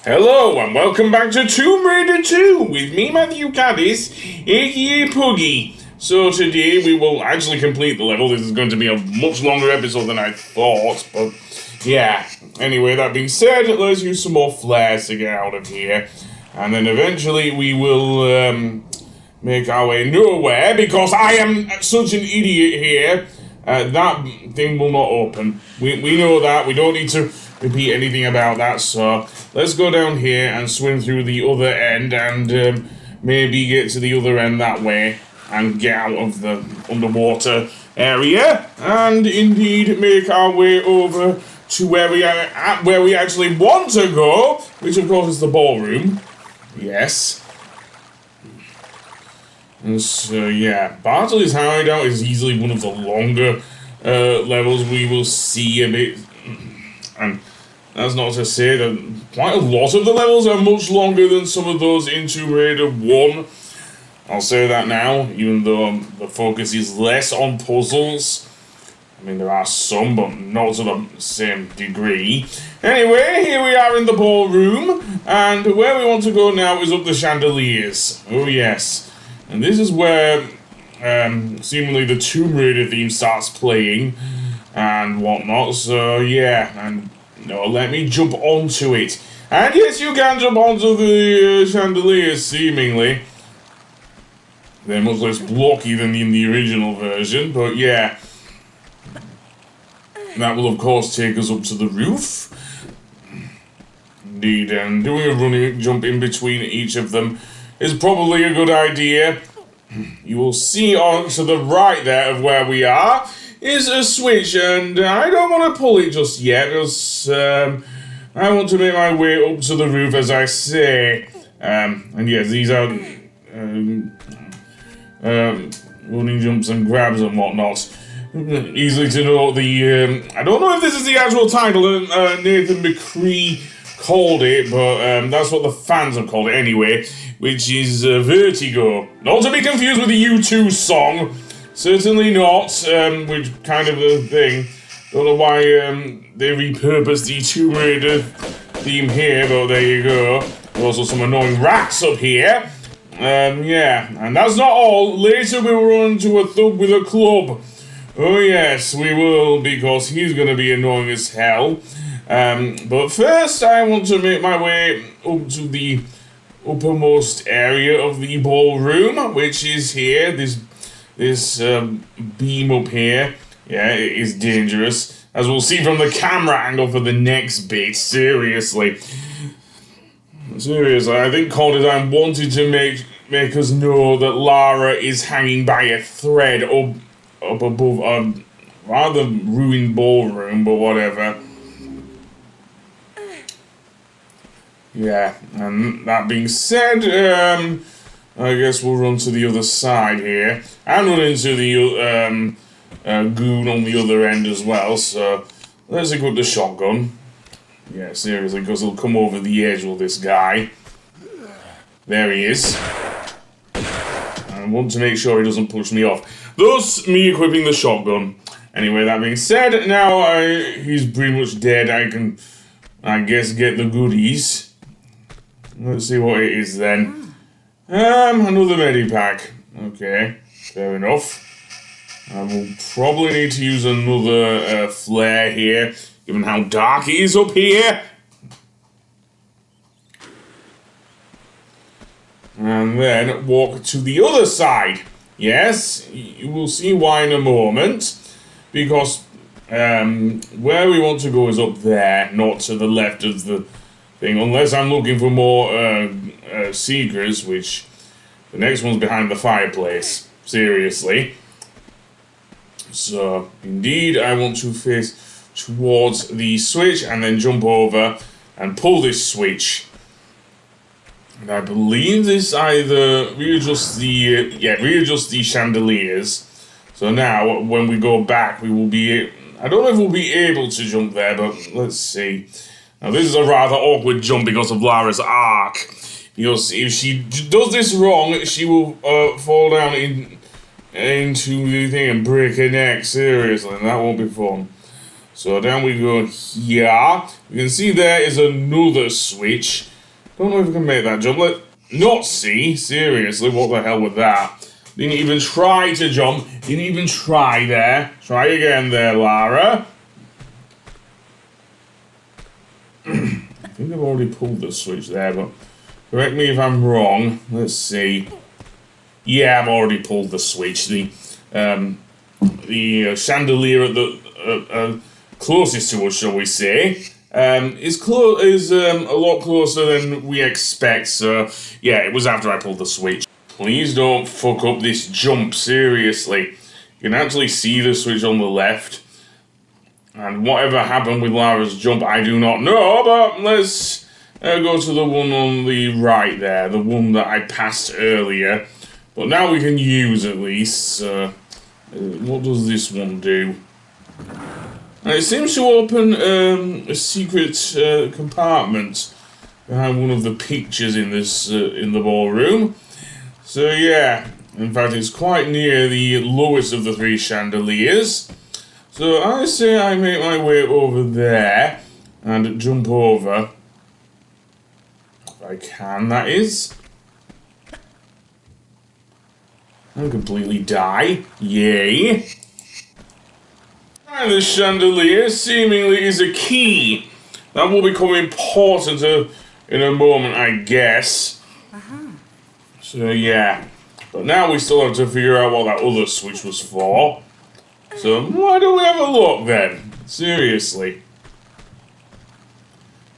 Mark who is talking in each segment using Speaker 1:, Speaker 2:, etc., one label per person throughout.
Speaker 1: Hello and welcome back to Tomb Raider 2 with me, Matthew Caddis, aka Puggy. So today we will actually complete the level. This is going to be a much longer episode than I thought, but yeah. Anyway, that being said, let's use some more flares to get out of here. And then eventually we will make our way nowhere because I am such an idiot here. That thing will not open. We know that. We don't need to repeat anything about that, so let's go down here and swim through the other end and maybe get to the other end that way and get out of the underwater area and indeed make our way over to where we actually want to go, which of course is the ballroom. Yes. And so yeah, Bartoli's hideout is easily one of the longer levels we will see a bit. And that's not to say that quite a lot of the levels are much longer than some of those in Tomb Raider 1. I'll say that now, even though the focus is less on puzzles. I mean, there are some, but not to the same degree. Anyway, here we are in the ballroom, and where we want to go now is up the chandeliers. Oh yes. And this is where seemingly the Tomb Raider theme starts playing and whatnot, so yeah, and no, let me jump onto it. And yes, you can jump onto the chandeliers, seemingly. They're much less blocky than in the original version, but yeah. That will of course take us up to the roof. Indeed, and doing a running jump in between each of them is probably a good idea. You will see on to the right there of where we are is a switch, and I don't want to pull it just yet, because I want to make my way up to the roof, as I say. And yes, these are running jumps and grabs and whatnot. Easily to know the, I don't know if this is the actual title that Nathan McCree called it, but that's what the fans have called it anyway, which is Vertigo. Not to be confused with the U2 song. Certainly not, which kind of a thing. Don't know why they repurposed the Tomb Raider theme here, but there you go. There's also some annoying rats up here. Yeah, and that's not all. Later we will run into a thug with a club. Oh yes, we will, because he's going to be annoying as hell. But first I want to make my way up to the uppermost area of the ballroom, which is here, this beam up here. Yeah, it is dangerous, as we'll see from the camera angle for the next bit. Seriously, I think Core Design wanted to make us know that Lara is hanging by a thread up above a rather ruined ballroom, but whatever. Yeah, and that being said, I guess we'll run to the other side here, and run into the goon on the other end as well, so let's equip the shotgun. Yeah, seriously, because he'll come over the edge with this guy. There he is. I want to make sure he doesn't push me off. Thus, me equipping the shotgun. Anyway, that being said, now he's pretty much dead. I can, I guess, get the goodies. Let's see what it is then. Another medipack. Okay, fair enough. I will probably need to use another flare here, given how dark it is up here. And then walk to the other side. Yes, you will see why in a moment, because where we want to go is up there, not to the left of the thing, unless I'm looking for more secrets, which the next one's behind the fireplace. Seriously. So, indeed, I want to face towards the switch and then jump over and pull this switch. And I believe this either readjusts the chandeliers. So now, when we go back, we will be, I don't know if we'll be able to jump there, but let's see. Now this is a rather awkward jump because of Lara's arc. Because if she does this wrong, she will fall down into the thing and break her neck, seriously, and that won't be fun. So down we go here. You can see there is another switch. Don't know if we can make that jump. Not see. Seriously, what the hell with that? Didn't even try to jump. Didn't even try there. Try again there, Lara. I think I've already pulled the switch there, but correct me if I'm wrong. Let's see. Yeah, I've already pulled the switch. The chandelier at the closest to us, shall we say, is a lot closer than we expect. So yeah, it was after I pulled the switch. Please don't fuck up this jump. Seriously, you can actually see the switch on the left. And whatever happened with Lara's jump, I do not know, but let's go to the one on the right there, the one that I passed earlier. But now we can use at least. What does this one do? It seems to open a secret compartment behind one of the pictures in this in the ballroom. So yeah, in fact it's quite near the lowest of the three chandeliers. So I say I make my way over there and jump over. If I can, that is. And completely die. Yay. And the chandelier seemingly is a key. That will become important in a moment, I guess. So yeah. But now we still have to figure out what that other switch was for. So why don't we have a look then? Seriously.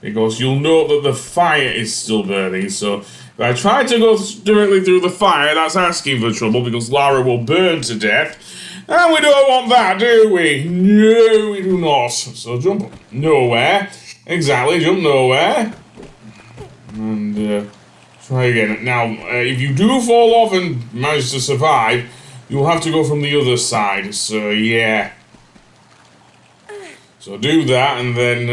Speaker 1: Because you'll note that the fire is still burning, so if I try to go directly through the fire, that's asking for trouble because Lara will burn to death. And we don't want that, do we? No, we do not. So jump nowhere. Exactly, jump nowhere. And try again. Now, if you do fall off and manage to survive, you'll have to go from the other side, so yeah. So do that, and then,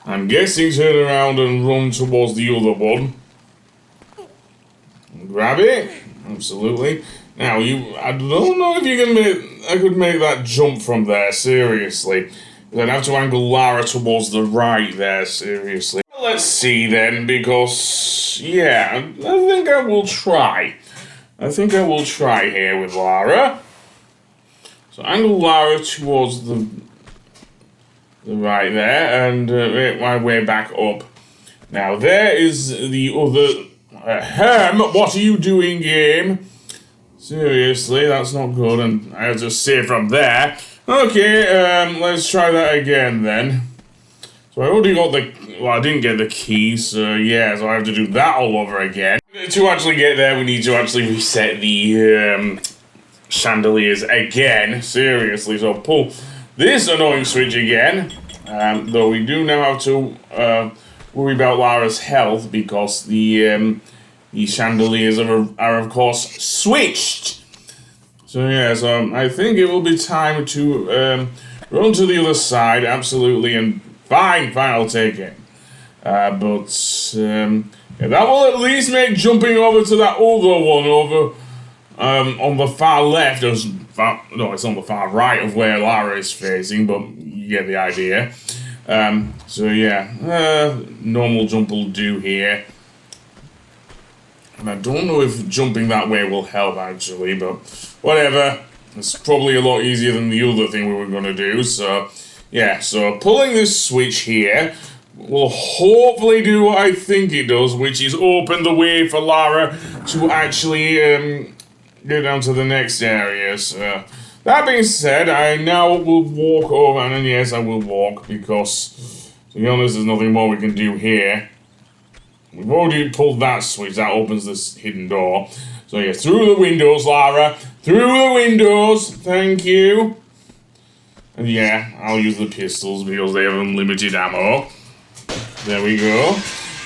Speaker 1: I'm guessing turn around and run towards the other one. Grab it. Absolutely. Now, I don't know if you can I could make that jump from there, seriously. I'd have to angle Lara towards the right there, seriously. Let's see then, because, yeah, I think I will try. I think I will try here with Lara. So angle Lara towards the right there and make my way back up. Now there is the other... what are you doing, game? Seriously, that's not good, and I have to save from there. Okay, let's try that again then. So I already got well, I didn't get the key, so yeah, so I have to do that all over again. To actually get there, we need to actually reset the chandeliers again, seriously. So pull this annoying switch again, though we do now have to worry about Lara's health because the chandeliers are of course switched. So yeah, so I think it will be time to run to the other side, absolutely, and fine, I'll take it. Yeah, that will at least make jumping over to that other one over on the far left, no, it's on the far right of where Lara is facing, but you get the idea. So yeah, normal jump will do here. And I don't know if jumping that way will help actually, but whatever. It's probably a lot easier than the other thing we were going to do, so yeah, so pulling this switch here will hopefully do what I think it does, which is open the way for Lara to actually get down to the next area. So that being said, I now will walk over, and yes, I will walk, because to be honest, there's nothing more we can do here. We've already pulled that switch, that opens this hidden door. So yeah, through the windows, Lara, through the windows, thank you. And yeah, I'll use the pistols because they have unlimited ammo. There we go.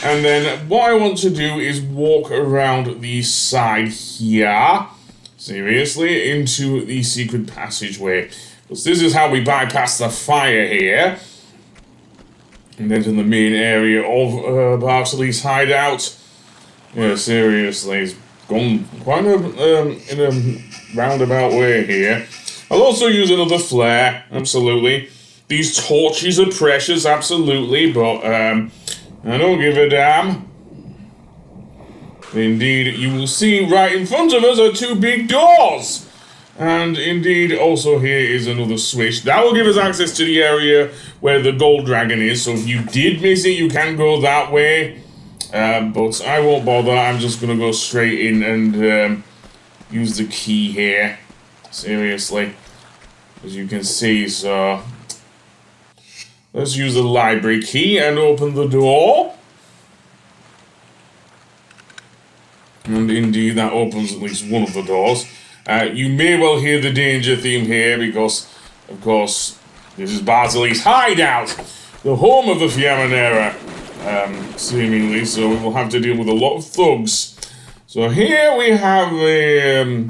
Speaker 1: And then what I want to do is walk around the side here, seriously, into the secret passageway. Because this is how we bypass the fire here. And then to the main area of Bartoli's hideout. Yeah, seriously, it's gone quite in a roundabout way here. I'll also use another flare, absolutely. These torches are precious, absolutely, but I don't give a damn. Indeed, you will see right in front of us are two big doors. And indeed, also here is another switch. That will give us access to the area where the gold dragon is. So if you did miss it, you can go that way. But I won't bother. I'm just going to go straight in and use the key here. Seriously. As you can see, so... let's use the library key and open the door. And indeed, that opens at least one of the doors. You may well hear the danger theme here because, of course, this is Bartoli's hideout, the home of the Fiamminera, seemingly, so we will have to deal with a lot of thugs. So here we have a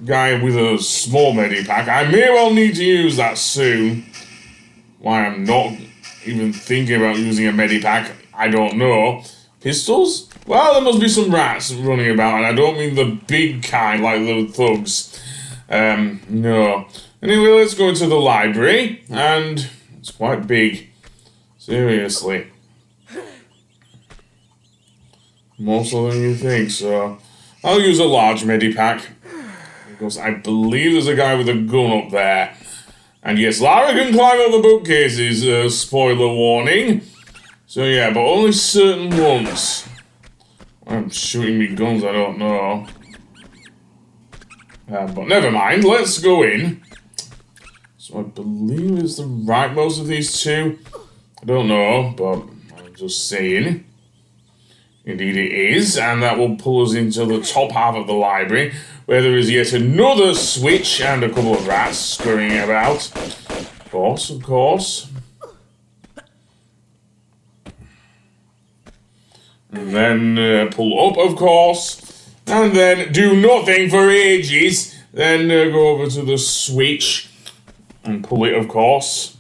Speaker 1: guy with a small medipack. I may well need to use that soon. Why I'm not even thinking about using a medipack, I don't know. Pistols? Well, there must be some rats running about, and I don't mean the big kind like the thugs. No. Anyway, let's go into the library, and it's quite big. Seriously. More so than you think, so I'll use a large medipack. Because I believe there's a guy with a gun up there. And yes, Lara can climb up the bookcases, spoiler warning. So yeah, but only certain ones. I'm shooting me guns, I don't know. But never mind, let's go in. So I believe it's the rightmost of these two. I don't know, but I'm just saying. Indeed it is, and that will pull us into the top half of the library, where there is yet another switch and a couple of rats scurrying about. Of course, of course. And then pull up, of course. And then do nothing for ages. Then go over to the switch and pull it, of course.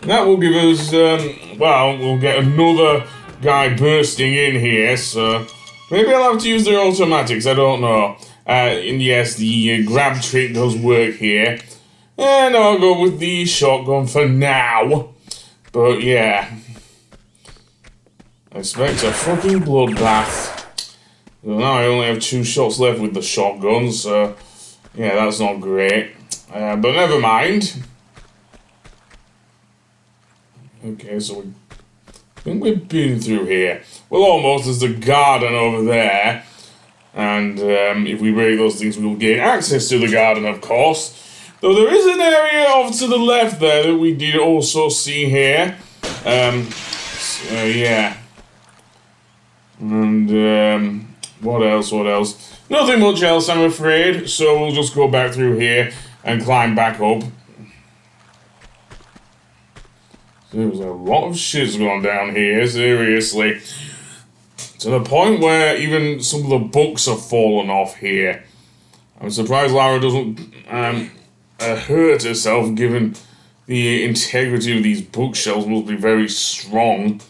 Speaker 1: That will give us, well, we'll get another guy bursting in here, so maybe I'll have to use the automatics, I don't know. And yes, the grab trick does work here. And I'll go with the shotgun for now. But yeah. I expect a fucking bloodbath. So now I only have 2 shots left with the shotgun, so yeah, that's not great. But never mind. Okay, so I think we've been through here. Well, almost. There's the garden over there. And if we break those things, we will gain access to the garden, of course. Though there is an area off to the left there that we did also see here. So, yeah. And, what else? Nothing much else, I'm afraid. So we'll just go back through here and climb back up. There's a lot of shit's going down here, seriously. To the point where even some of the books have fallen off here. I'm surprised Lara doesn't hurt herself, given the integrity of these bookshelves must be very strong.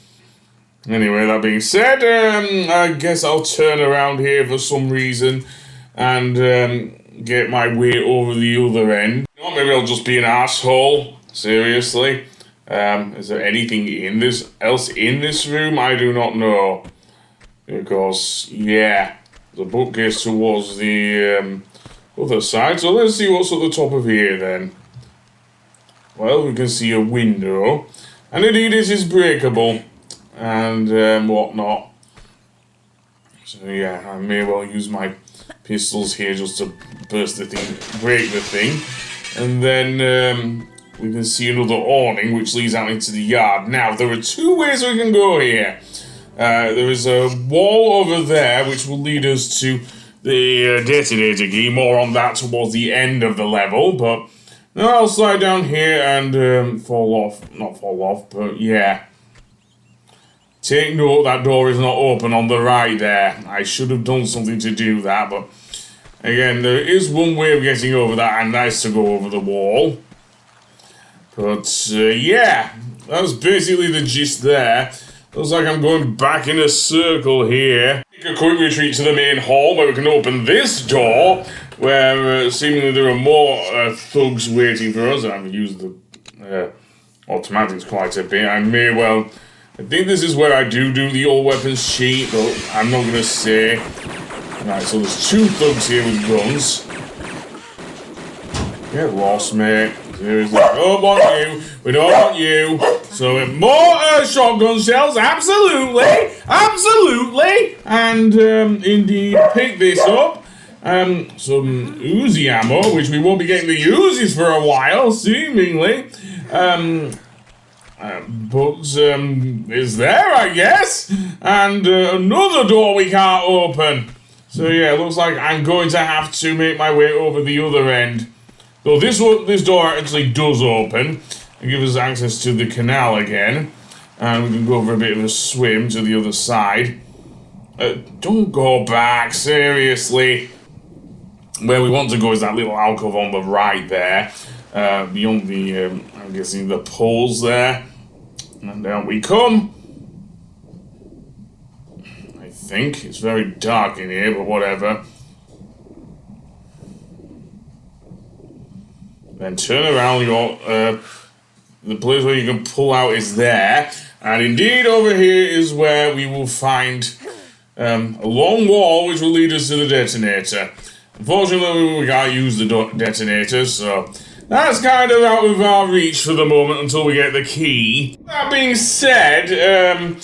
Speaker 1: Anyway, that being said, I guess I'll turn around here for some reason and get my way over the other end. Or maybe I'll just be an asshole, seriously. Is there anything else in this room? I do not know. Because, yeah, the bookcase towards the other side. So let's see what's at the top of here then. Well, we can see a window. And indeed it is breakable. And whatnot. So yeah, I may well use my pistols here just to burst the thing, break the thing. And then we can see another awning which leads out into the yard. Now, there are 2 ways we can go here. There is a wall over there which will lead us to the detonator key. More on that towards the end of the level, but now I'll slide down here and fall off. Not fall off, but yeah. Take note that door is not open on the right there. I should have done something to do that, but again, there is one way of getting over that, and that's to go over the wall. But yeah, that's basically the gist there. Looks like I'm going back in a circle here. Take a quick retreat to the main hall where we can open this door, where seemingly there are more thugs waiting for us. I've used the automatics quite a bit. I may well I think this is where I do the all weapons cheat, but I'm not gonna say. Right, so there's 2 thugs here with guns. Get lost, mate. Seriously, we don't want you. We don't want you. So more shotgun shells, absolutely, absolutely, and indeed pick this up. Some Uzi ammo, which we won't be getting the Uzis for a while, seemingly. But is there, I guess, and another door we can't open. So yeah, it looks like I'm going to have to make my way over the other end. Though this door actually does open and gives us access to the canal again. And we can go for a bit of a swim to the other side. Don't go back, seriously. Where we want to go is that little alcove on the right there. Beyond the, I'm guessing the poles there. And down we come. I think. It's very dark in here, but whatever. Then turn around, the place where you can pull out is there. And indeed, over here is where we will find a long wall which will lead us to the detonator. Unfortunately, we can't use the detonator, so that's kind of out of our reach for the moment until we get the key. That being said,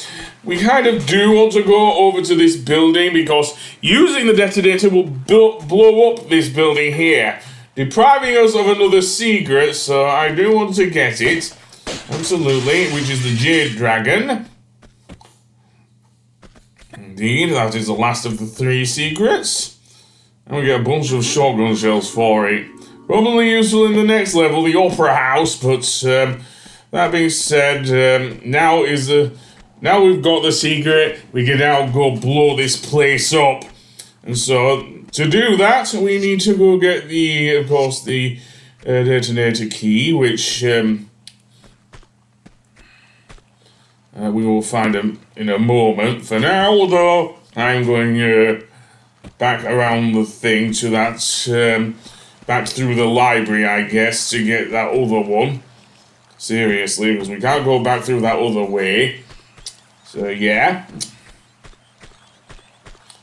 Speaker 1: we kind of do want to go over to this building because using the detonator will blow up this building here, depriving us of another secret, so I do want to get it. Absolutely, which is the Jade Dragon. Indeed, that is the last of the 3 secrets. And we get a bunch of shotgun shells for it. Probably useful in the next level, the Opera House, but that being said, now we've got the secret, we can now go blow this place up. And so, to do that, we need to go get of course, the detonator key, which we will find in a moment. For now, though, I'm going back around the thing to that, back through the library, I guess, to get that other one. Seriously, because we can't go back through that other way. So, yeah.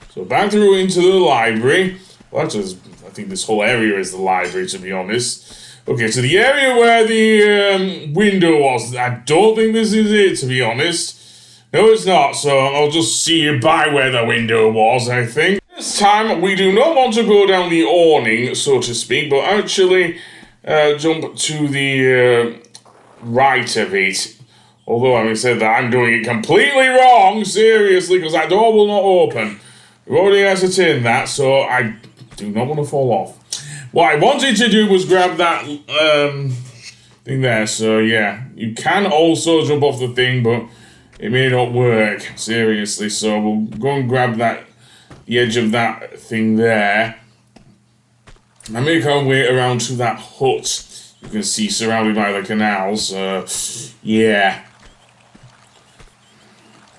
Speaker 1: So, back through into the library. Well, actually, I think this whole area is the library, to be honest. Okay, so the area where the window was, I don't think this is it, to be honest. No, it's not, so I'll just see you by where the window was, I think. This time, we do not want to go down the awning, so to speak, but actually jump to the right of it. Although, having said that, I'm doing it completely wrong, seriously, because that door will not open. We've already ascertained that, so I do not want to fall off. What I wanted to do was grab that thing there, so yeah. You can also jump off the thing, but it may not work, seriously, so we'll go and grab the edge of that thing there. And make our way around to that hut you can see surrounded by the canals, yeah.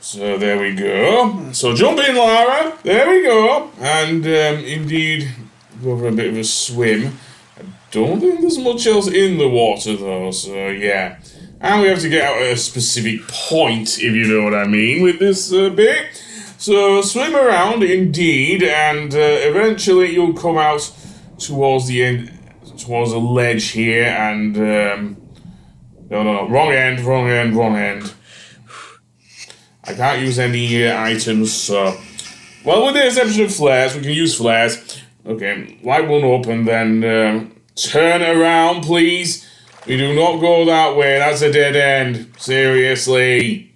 Speaker 1: So there we go. So jump in, Lara. There we go. And indeed, go for a bit of a swim. I don't think there's much else in the water though, so yeah. And we have to get out at a specific point, if you know what I mean, with this bit. So swim around, indeed, and eventually you'll come out towards the end, towards a ledge here, and no, wrong end. I can't use any items, so... Well, with the exception of flares, we can use flares. Okay, light won't open, then turn around, please. We do not go that way, that's a dead end. Seriously.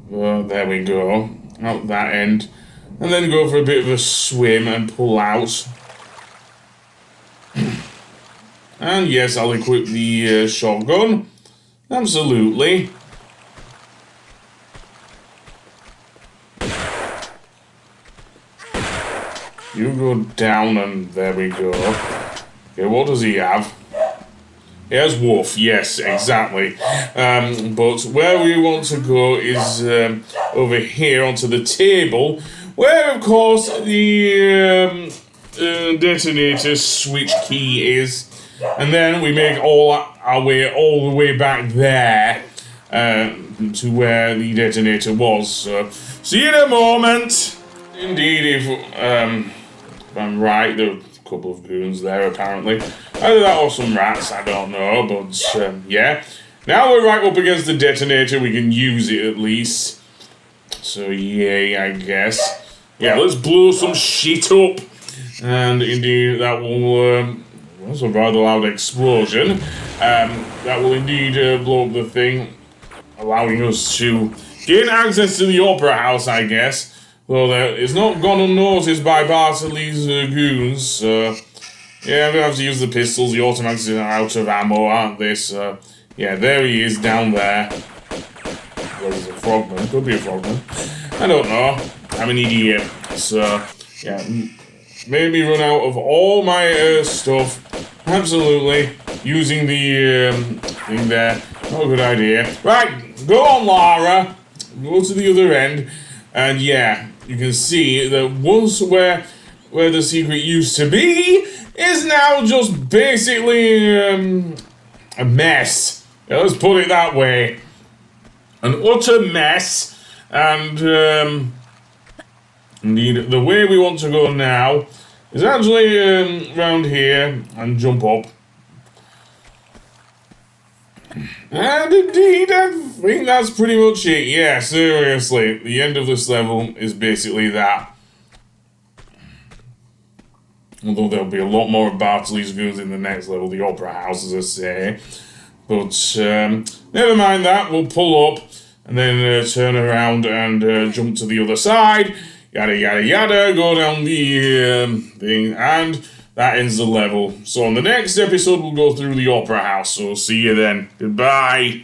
Speaker 1: Well, there we go. Out that end. And then go for a bit of a swim and pull out. And yes, I'll equip the shotgun. Absolutely. You go down and there we go. Okay, what does he have? He has wolf, yes, exactly. But where we want to go is over here onto the table, where of course the detonator switch key is. And then we make our way all the way back there to where the detonator was. So, see you in a moment. Indeed, if I'm right, there are a couple of goons there apparently. Either that or some rats, I don't know, but yeah. Now we're right up against the detonator, we can use it at least. So yay, I guess. Yeah, let's blow some shit up. And indeed, that will, that's a rather loud explosion. That will indeed blow up the thing, allowing us to gain access to the opera house, I guess. Though it's not gone unnoticed by Bartoli's goons. So yeah, I'm gonna have to use the pistols. The automatics are out of ammo, aren't they? So yeah, there he is down there. There's a frogman. Could be a frogman. I don't know. I'm an idiot. So yeah, made me run out of all my stuff. Absolutely. Using the thing there. Not a good idea. Right, go on, Lara. Go to the other end. And yeah, you can see that once where the secret used to be is now just basically a mess. Yeah, let's put it that way. An utter mess. And indeed, the way we want to go now is actually round here and jump up. And indeed, I think that's pretty much it. Yeah, seriously, the end of this level is basically that. Although there'll be a lot more of Bartoli's goons in the next level, the opera house, as I say. But never mind that, we'll pull up and then turn around and jump to the other side. Yada yada yada, go down the thing, and that ends the level. So on the next episode, we'll go through the opera house. So see you then. Goodbye.